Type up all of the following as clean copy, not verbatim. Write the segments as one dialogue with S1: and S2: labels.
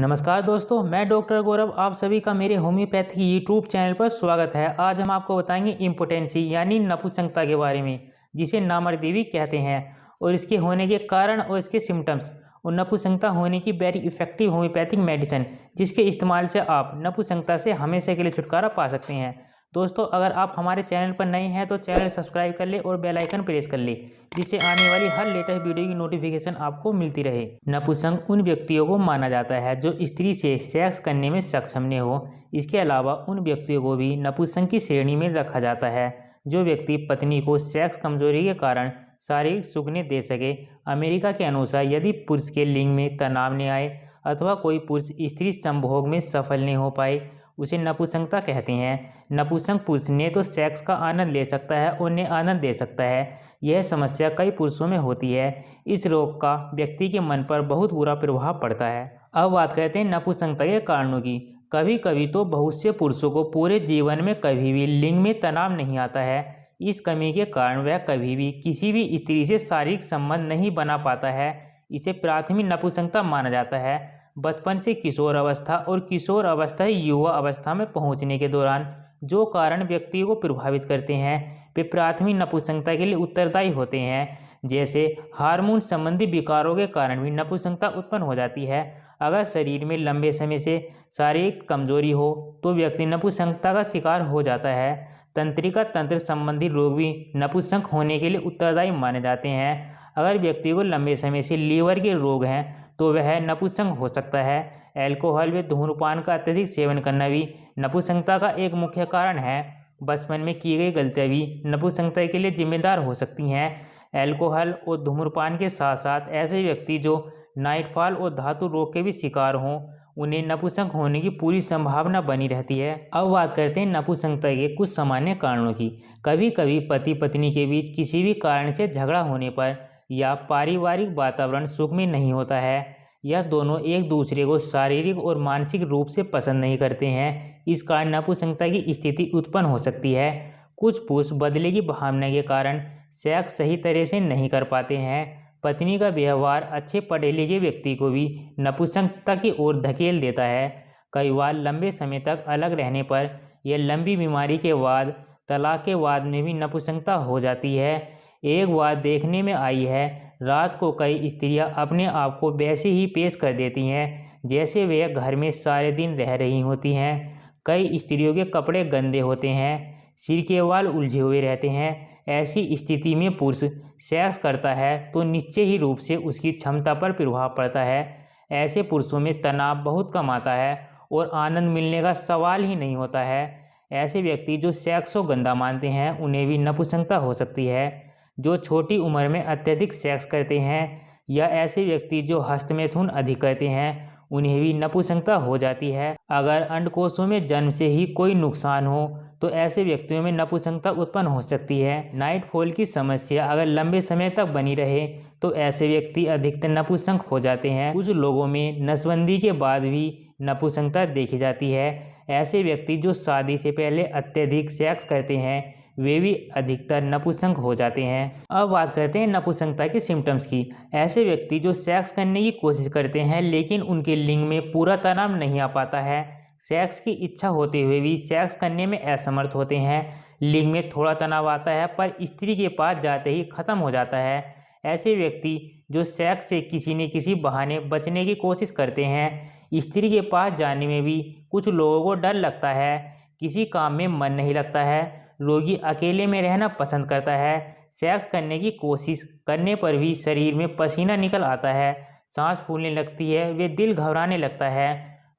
S1: नमस्कार दोस्तों, मैं डॉक्टर गौरव आप सभी का मेरे होम्योपैथी यूट्यूब चैनल पर स्वागत है। आज हम आपको बताएंगे इम्पोटेंसी यानी नपुंसकता के बारे में, जिसे नामर्देवी कहते हैं, और इसके होने के कारण और इसके सिम्टम्स, और नपुंसकता होने की वेरी इफेक्टिव होम्योपैथिक मेडिसिन जिसके इस्तेमाल से आप नपुंसकता से हमेशा के लिए छुटकारा पा सकते हैं। दोस्तों, अगर आप हमारे चैनल पर नए हैं तो चैनल सब्सक्राइब कर ले और बेल आइकन प्रेस कर ले, जिससे आने वाली हर लेटेस्ट वीडियो की नोटिफिकेशन आपको मिलती रहे। नपुंसक उन व्यक्तियों को माना जाता है जो स्त्री से सेक्स करने में सक्षम न हो। इसके अलावा उन व्यक्तियों को भी नपुंसक की श्रेणी में रखा जाता है जो व्यक्ति पत्नी को सेक्स कमजोरी के कारण शारीरिक सुख न दे सके। अमेरिका के अनुसार यदि पुरुष के लिंग में तनाव न आए अथवा कोई पुरुष स्त्री संभोग में सफल नहीं हो पाए, उसे नपुंसकता कहते हैं। नपुंसक पुरुष ने तो सेक्स का आनंद ले सकता है और ने आनंद दे सकता है। यह समस्या कई पुरुषों में होती है। इस रोग का व्यक्ति के मन पर बहुत बुरा प्रभाव पड़ता है। अब बात करते हैं नपुंसकता के कारणों की। कभी कभी तो बहुत से पुरुषों को पूरे जीवन में कभी भी लिंग में तनाव नहीं आता है। इस कमी के कारण वह कभी भी किसी भी स्त्री से शारीरिक संबंध नहीं बना पाता है। इसे प्राथमिक नपुंसकता माना जाता है। बचपन से किशोर अवस्था और किशोर अवस्था युवा अवस्था में पहुंचने के दौरान जो कारण व्यक्ति को प्रभावित करते हैं वे प्राथमिक नपुंसकता के लिए उत्तरदायी होते हैं। जैसे हार्मोन संबंधी विकारों के कारण भी नपुंसकता उत्पन्न हो जाती है। अगर शरीर में लंबे समय से शारीरिक कमजोरी हो तो व्यक्ति नपुंसकता का शिकार हो जाता है। तंत्रिका तंत्र संबंधी रोग भी नपुंसक होने के लिए उत्तरदायी माने जाते हैं। अगर व्यक्ति को लंबे समय से लीवर के रोग हैं तो वह नपुंसक हो सकता है। अल्कोहल व धूम्रपान का अत्यधिक सेवन करना भी नपुंसकता का एक मुख्य कारण है। बचपन में की गई गलतियां भी नपुंसकता के लिए जिम्मेदार हो सकती हैं। अल्कोहल और धूम्रपान के साथ साथ ऐसे व्यक्ति जो नाइटफॉल और धातु रोग के भी शिकार हों, उन्हें नपुंसक होने की पूरी संभावना बनी रहती है। अब बात करते हैं नपुंसकता के कुछ सामान्य कारणों की। कभी कभी पति पत्नी के बीच किसी भी कारण से झगड़ा होने पर या पारिवारिक वातावरण सुख में नहीं होता है, या दोनों एक दूसरे को शारीरिक और मानसिक रूप से पसंद नहीं करते हैं, इस कारण नपुंसकता की स्थिति उत्पन्न हो सकती है। कुछ पुरुष बदले की भावना के कारण सेक्स सही तरह से नहीं कर पाते हैं। पत्नी का व्यवहार अच्छे पढ़े लिखे व्यक्ति को भी नपुंसकता की ओर धकेल देता है। कई बार लंबे समय तक अलग रहने पर या लंबी बीमारी के बाद, तलाक के बाद में भी नपुंसकता हो जाती है। एक बात देखने में आई है, रात को कई स्त्रियां अपने आप को वैसे ही पेश कर देती हैं जैसे वे घर में सारे दिन रह रही होती हैं। कई स्त्रियों के कपड़े गंदे होते हैं, सिर के बाल उलझे हुए रहते हैं। ऐसी स्थिति में पुरुष सेक्स करता है तो निश्चय ही रूप से उसकी क्षमता पर प्रभाव पड़ता है। ऐसे पुरुषों में तनाव बहुत कम आता है और आनंद मिलने का सवाल ही नहीं होता है। ऐसे व्यक्ति जो सेक्स को गंदा मानते हैं उन्हें भी नपुंसकता हो सकती है। जो छोटी उम्र में अत्यधिक सेक्स करते हैं या ऐसे व्यक्ति जो हस्तमैथुन अधिक करते हैं उन्हें भी नपुंसकता हो जाती है। अगर अंडकोशों में जन्म से ही कोई नुकसान हो तो ऐसे व्यक्तियों में नपुंसकता उत्पन्न हो सकती है। नाइटफॉल की समस्या अगर लंबे समय तक बनी रहे तो ऐसे व्यक्ति अधिकतर नपुंसक हो जाते हैं। कुछ लोगों में नसबंदी के बाद भी नपुंसकता देखी जाती है। ऐसे व्यक्ति जो शादी से पहले अत्यधिक सेक्स करते हैं वे भी अधिकतर नपुंसक हो जाते हैं। अब बात करते हैं नपुंसकता के सिम्टम्स की। ऐसे व्यक्ति जो सेक्स करने की कोशिश करते हैं लेकिन उनके लिंग में पूरा तनाव नहीं आ पाता है, सेक्स की इच्छा होते हुए भी सेक्स करने में असमर्थ होते हैं। लिंग में थोड़ा तनाव आता है पर स्त्री के पास जाते ही खत्म हो जाता है। ऐसे व्यक्ति जो सेक्स से किसी न किसी बहाने बचने की कोशिश करते हैं। स्त्री के पास जाने में भी कुछ लोगों को डर लगता है, किसी काम में मन नहीं लगता है, रोगी अकेले में रहना पसंद करता है। सेक्स करने की कोशिश करने पर भी शरीर में पसीना निकल आता है, सांस फूलने लगती है, वे दिल घबराने लगता है।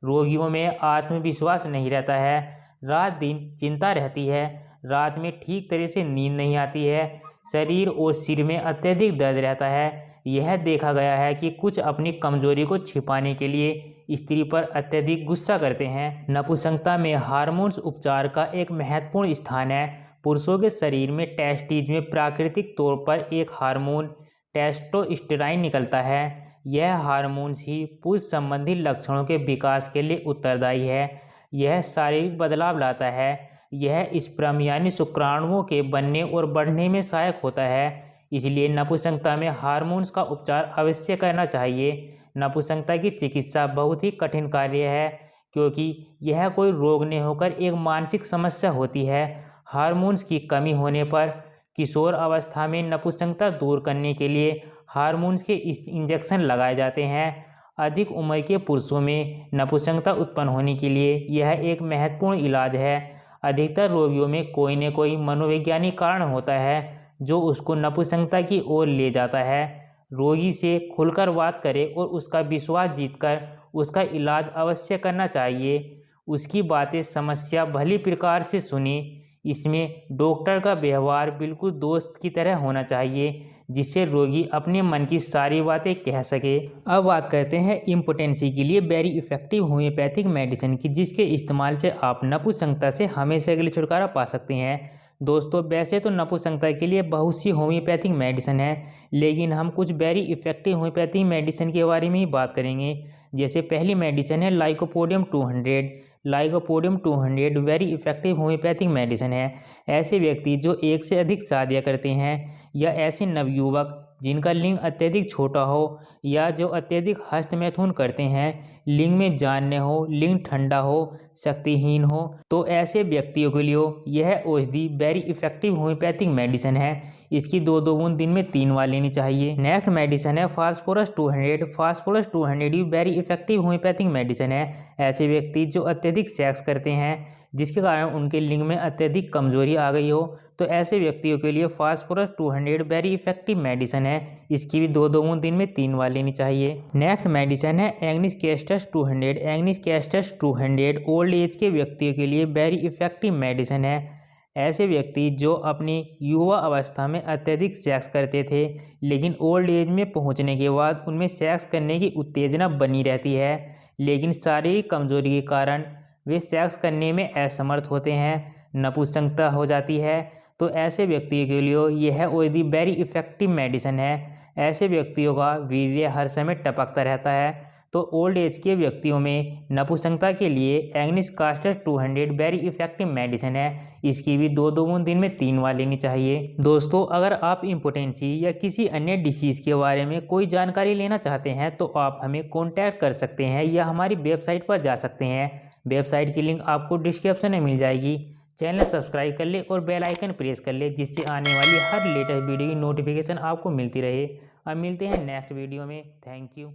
S1: रोगियों में आत्मविश्वास नहीं रहता है, रात दिन चिंता रहती है, रात में ठीक तरह से नींद नहीं आती है, शरीर और सिर में अत्यधिक दर्द रहता है। यह देखा गया है कि कुछ अपनी कमजोरी को छिपाने के लिए स्त्री पर अत्यधिक गुस्सा करते हैं। नपुंसकता में हार्मोन्स उपचार का एक महत्वपूर्ण स्थान है। पुरुषों के शरीर में टेस्टिस में प्राकृतिक तौर पर एक हार्मोन टेस्टोस्टेरोन निकलता है। यह हार्मोन्स ही पुरुष संबंधी लक्षणों के विकास के लिए उत्तरदायी है। यह शारीरिक बदलाव लाता है। यह स्पर्म यानी शुक्राणुओं के बनने और बढ़ने में सहायक होता है। इसलिए नपुंसकता में हार्मोन्स का उपचार अवश्य करना चाहिए। नपुंसकता की चिकित्सा बहुत ही कठिन कार्य है, क्योंकि यह कोई रोग नहीं होकर एक मानसिक समस्या होती है। हार्मोन्स की कमी होने पर किशोर अवस्था में नपुंसकता दूर करने के लिए हार्मोन्स के इंजेक्शन लगाए जाते हैं। अधिक उम्र के पुरुषों में नपुंसकता उत्पन्न होने के लिए यह एक महत्वपूर्ण इलाज है। अधिकतर रोगियों में कोई न कोई मनोवैज्ञानिक कारण होता है जो उसको नपुंसकता की ओर ले जाता है। रोगी से खुलकर बात करें और उसका विश्वास जीतकर उसका इलाज अवश्य करना चाहिए। उसकी बातें समस्या भली प्रकार से सुने। इसमें डॉक्टर का व्यवहार बिल्कुल दोस्त की तरह होना चाहिए, जिससे रोगी अपने मन की सारी बातें कह सके। अब बात करते हैं इम्पोटेंसी के लिए वेरी इफेक्टिव होम्योपैथिक मेडिसिन की, जिसके इस्तेमाल से आप नपुंसकता से हमेशा के लिए छुटकारा पा सकते हैं। दोस्तों, वैसे तो नपुंसकता के लिए बहुत सी होम्योपैथिक मेडिसिन है, लेकिन हम कुछ वेरी इफेक्टिव होम्योपैथिक मेडिसिन के बारे में ही बात करेंगे। जैसे पहली मेडिसिन है lycopodium 200। Lycopodium 200 very effective homeopathic medicine है। ऐसे व्यक्ति जो एक से अधिक शादियाँ करते हैं, या ऐसे नवयुवक जिनका लिंग अत्यधिक छोटा हो, या जो अत्यधिक हस्तमैथुन करते हैं, लिंग में जान न हो, लिंग ठंडा हो, शक्तिहीन हो, तो ऐसे व्यक्तियों के लिए यह औषधि वेरी इफेक्टिव होम्योपैथिक मेडिसिन है। इसकी 2-2 बूंद दिन में 3 बार लेनी चाहिए। नेक्स्ट मेडिसिन है फास्फोरस 200। फास्फोरस 200 भी वेरी इफेक्टिव होम्योपैथिक मेडिसिन है। ऐसे व्यक्ति जो अत्यधिक सेक्स करते हैं, जिसके कारण उनके लिंग में अत्यधिक कमजोरी आ गई हो, तो ऐसे व्यक्तियों के लिए फास्फोरस 200 वेरी इफेक्टिव मेडिसिन है। इसकी भी 2-2 बूंद दिन में 3 बार लेनी चाहिए। नेक्स्ट मेडिसिन है Ignis castus 200। Ignis castus 200 old age के व्यक्तियों के लिए वेरी इफेक्टिव मेडिसिन है। ऐसे व्यक्ति जो अपनी युवा अवस्था में अत्यधिक सेक्स करते थे, लेकिन ओल्ड एज में पहुंचने के बाद उनमें सेक्स करने की उत्तेजना बनी रहती है, लेकिन शारीरिक कमजोरी के कारण वे सेक्स करने में असमर्थ होते हैं, नपुंसकता हो जाती है, तो ऐसे व्यक्तियों के लिए यह औषधि वेरी इफेक्टिव मेडिसिन है। ऐसे व्यक्तियों का वीर्य हर समय टपकता रहता है, तो ओल्ड एज के व्यक्तियों में नपुंसकता के लिए Ignis castus 200 very effective medicine है। इसकी भी 2-2 बूंद दिन में 3 बार लेनी चाहिए। दोस्तों, अगर आप इम्पोटेंसी या किसी अन्य डिसीज़ के बारे में कोई जानकारी लेना चाहते हैं, तो आप हमें कॉन्टैक्ट कर सकते हैं या हमारी वेबसाइट पर जा सकते हैं। वेबसाइट की लिंक आपको डिस्क्रिप्शन में मिल जाएगी। चैनल सब्सक्राइब कर ले और बेल आइकन प्रेस कर ले, जिससे आने वाली हर लेटेस्ट वीडियो की नोटिफिकेशन आपको मिलती रहे। अब मिलते हैं नेक्स्ट वीडियो में। Thank you.